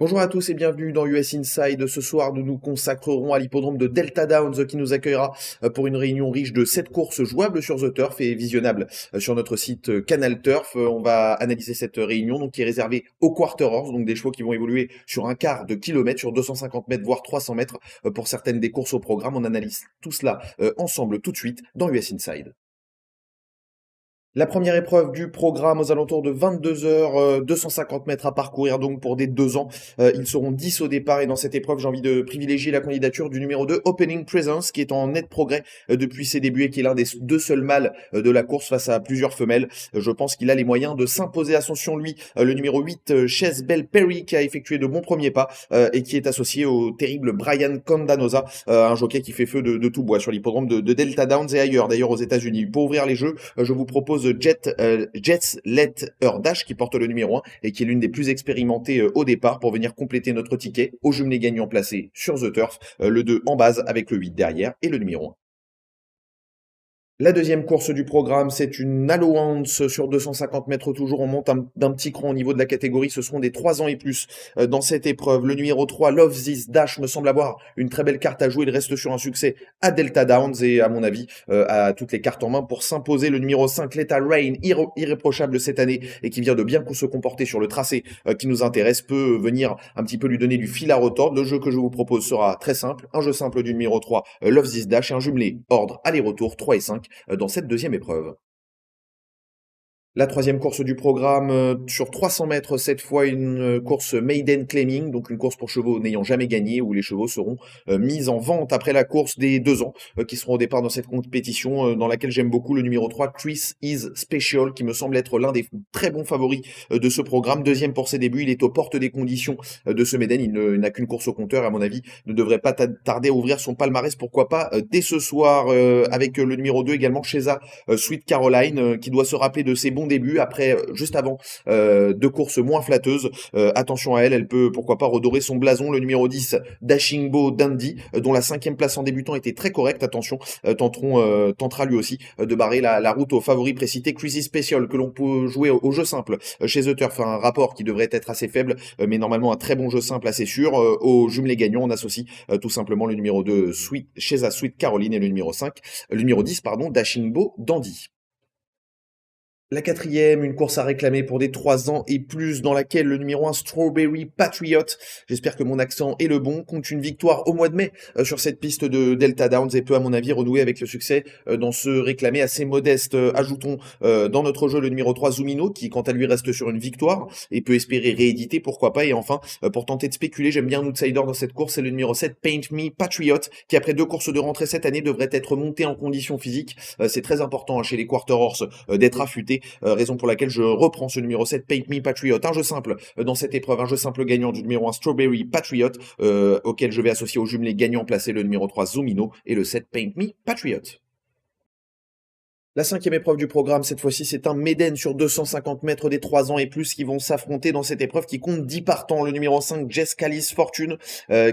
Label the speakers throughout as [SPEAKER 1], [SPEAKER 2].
[SPEAKER 1] Bonjour à tous et bienvenue dans US Inside. Ce soir, nous nous consacrerons à l'hippodrome de Delta Downs qui nous accueillera pour une réunion riche de 7 courses jouables sur The Turf et visionnables sur notre site Canal Turf. On va analyser cette réunion donc, qui est réservée aux quarter horse, donc des chevaux qui vont évoluer sur un quart de kilomètre, sur 250 mètres, voire 300 mètres pour certaines des courses au programme. On analyse tout cela ensemble tout de suite dans US Inside. La première épreuve du programme aux alentours de 22h, 250 mètres à parcourir donc pour des 2 ans. Ils seront 10 au départ et dans cette épreuve, j'ai envie de privilégier la candidature du numéro 2, Opening Presence, qui est en net progrès depuis ses débuts et qui est l'un des 2 seuls mâles de la course face à plusieurs femelles. Je pense qu'il a les moyens de s'imposer. Attention lui, le numéro 8, Chase Bell Perry, qui a effectué de bons premiers pas et qui est associé au terrible Brian Condanosa, un jockey qui fait feu de tout bois sur l'hippodrome de Delta Downs et ailleurs, d'ailleurs aux États-Unis. Pour ouvrir les jeux, je vous propose Jets Let Her Dash qui porte le numéro 1 et qui est l'une des plus expérimentées au départ pour venir compléter notre ticket au jumelé gagnant placé sur The Turf, le 2 en base avec le 8 derrière et le numéro 1. La deuxième course du programme, c'est une allowance sur 250 mètres toujours. On monte d'un petit cran au niveau de la catégorie. Ce seront des 3 ans et plus dans cette épreuve. Le numéro 3, Love This Dash, me semble avoir une très belle carte à jouer. Il reste sur un succès à Delta Downs et à mon avis à toutes les cartes en main pour s'imposer. Le numéro 5, Lethal Rain, irréprochable cette année et qui vient de bien se comporter sur le tracé qui nous intéresse, peut venir un petit peu lui donner du fil à retordre. Le jeu que je vous propose sera très simple. Un jeu simple du numéro 3, Love This Dash et un jumelé ordre aller-retour 3 et 5 dans cette deuxième épreuve. La troisième course du programme, sur 300 mètres, cette fois une course maiden claiming, donc une course pour chevaux n'ayant jamais gagné, où les chevaux seront mis en vente après la course des 2 ans, qui seront au départ dans cette compétition, dans laquelle j'aime beaucoup le numéro 3, Chris Is Special, qui me semble être l'un des très bons favoris de ce programme. Deuxième pour ses débuts, il est aux portes des conditions de ce maiden, il n'a qu'une course au compteur, à mon avis, ne devrait pas tarder à ouvrir son palmarès, pourquoi pas, dès ce soir, avec le numéro 2 également, Chesa Sweet Caroline, qui doit se rappeler de ses bons début après juste avant 2 courses moins flatteuses. Attention à elle, elle peut pourquoi pas redorer son blason. Le numéro 10, Dashingbo Dandy, dont la 5e place en débutant était très correcte. Attention, tentera lui aussi de barrer la route au favori précité Crazy Special, que l'on peut jouer au jeu simple chez The Turf, un rapport qui devrait être assez faible, mais normalement un très bon jeu simple assez sûr. Au jumelé gagnant, on associe tout simplement le numéro 2 Chesa Sweet Caroline et le numéro 10 Dashingbo Dandy. La quatrième, une course à réclamer pour des 3 ans et plus, dans laquelle le numéro 1, Strawberry Patriot, j'espère que mon accent est le bon, compte une victoire au mois de mai sur cette piste de Delta Downs et peut à mon avis renouer avec le succès dans ce réclamé assez modeste. Ajoutons dans notre jeu le numéro 3, Zumino, qui quant à lui reste sur une victoire et peut espérer rééditer, pourquoi pas. Et enfin, pour tenter de spéculer, j'aime bien un outsider dans cette course, c'est le numéro 7, Paint Me Patriot, qui après 2 courses de rentrée cette année devrait être monté en condition physique. C'est très important chez les quarter horse d'être affûté. Raison pour laquelle je reprends ce numéro 7, Paint Me Patriot, un jeu simple dans cette épreuve, un jeu simple gagnant du numéro 1, Strawberry Patriot, auquel je vais associer au jumelé gagnant placé le numéro 3, Zumino, et le 7, Paint Me Patriot. La 5e épreuve du programme, cette fois-ci, c'est un maiden sur 250 mètres des 3 ans et plus qui vont s'affronter dans cette épreuve qui compte 10 partants. Le numéro 5, Jess Callis Fortune,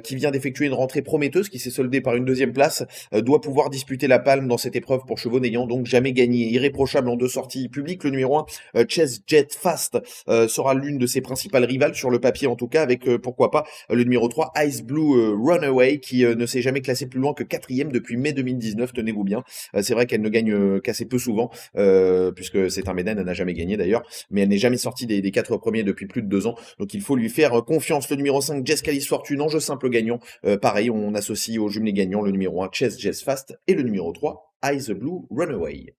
[SPEAKER 1] qui vient d'effectuer une rentrée prometteuse, qui s'est soldée par une 2e place, doit pouvoir disputer la palme dans cette épreuve pour chevaux n'ayant donc jamais gagné. Irréprochable en 2 sorties publiques, le numéro 1, Chess Jet Fast, sera l'une de ses principales rivales sur le papier en tout cas, avec pourquoi pas le numéro 3, Ice Blue Runaway, qui ne s'est jamais classé plus loin que 4e depuis mai 2019, tenez-vous bien. C'est vrai qu'elle ne gagne qu'assez peu souvent, puisque c'est un maiden, elle n'a jamais gagné d'ailleurs, mais elle n'est jamais sortie des 4 premiers depuis plus de 2 ans, donc il faut lui faire confiance. Le numéro 5, Jess Callis Fortune, en jeu simple gagnant, pareil, on associe au jumelé gagnant le numéro 1, Chess Jess Fast, et le numéro 3, Ice Blue Runaway.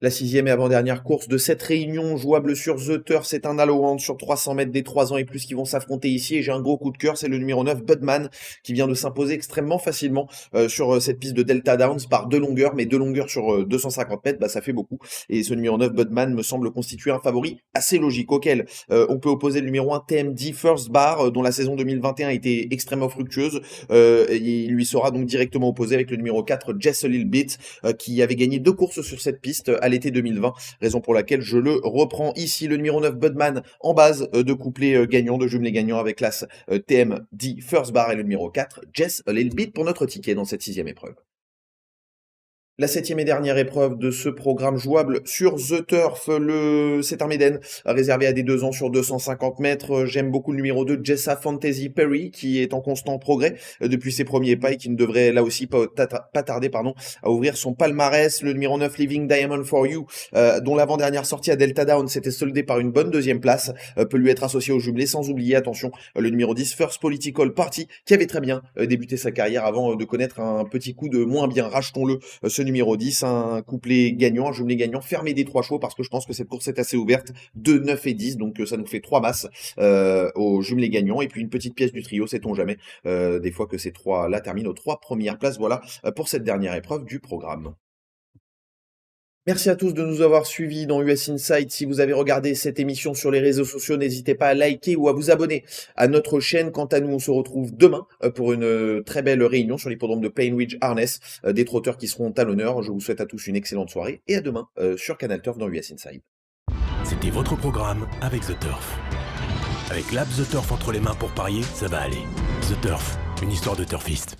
[SPEAKER 1] La 6e et avant-dernière course de cette réunion jouable sur The Turf, c'est un allowance sur 300 mètres des 3 ans et plus qui vont s'affronter ici, et j'ai un gros coup de cœur, c'est le numéro 9, Budman, qui vient de s'imposer extrêmement facilement sur cette piste de Delta Downs par 2 longueurs, mais 2 longueurs sur 250 mètres, ça fait beaucoup, et ce numéro 9, Budman, me semble constituer un favori assez logique, auquel on peut opposer le numéro 1, TMD First Bar, dont la saison 2021 a été extrêmement fructueuse, et il lui sera donc directement opposé avec le numéro 4, Jess a Little Bit, qui avait gagné 2 courses sur cette piste à l'été 2020, raison pour laquelle je le reprends ici. Le numéro 9, Budman, en base de couplet gagnant, de jumelé gagnant avec l'as TMD First Bar, et le numéro 4, Jess A Little Bit pour notre ticket dans cette 6e épreuve. La 7e et dernière épreuve de ce programme jouable sur The Turf, c'est un Méden réservé à des 2 ans sur 250 mètres. J'aime beaucoup le numéro 2, Jessa Fantasy Perry, qui est en constant progrès depuis ses premiers pas et qui ne devrait là aussi pas tarder à ouvrir son palmarès. Le numéro 9, Living Diamond for You, dont l'avant-dernière sortie à Delta Down s'était soldée par une bonne 2e place, peut lui être associé au jumelé, sans oublier, attention, le numéro 10, First Political Party, qui avait très bien débuté sa carrière avant de connaître un petit coup de moins bien. Rachetons-le, ce numéro 10, un couplet gagnant, un jumelé gagnant, fermé des 3 chevaux, parce que je pense que cette course est assez ouverte, 2, 9 et 10, donc ça nous fait 3 masses au jumelé gagnant, et puis une petite pièce du trio, sait-on jamais, des fois que ces 3-là terminent aux 3 premières places. Voilà pour cette dernière épreuve du programme. Merci à tous de nous avoir suivis dans US Insight. Si vous avez regardé cette émission sur les réseaux sociaux, n'hésitez pas à liker ou à vous abonner à notre chaîne. Quant à nous, on se retrouve demain pour une très belle réunion sur l'hippodrome de Plainridge Harness, des trotteurs qui seront à l'honneur. Je vous souhaite à tous une excellente soirée et à demain sur Canal Turf dans US Insight.
[SPEAKER 2] C'était votre programme avec The Turf. Avec l'app The Turf entre les mains pour parier, ça va aller. The Turf, une histoire de turfiste.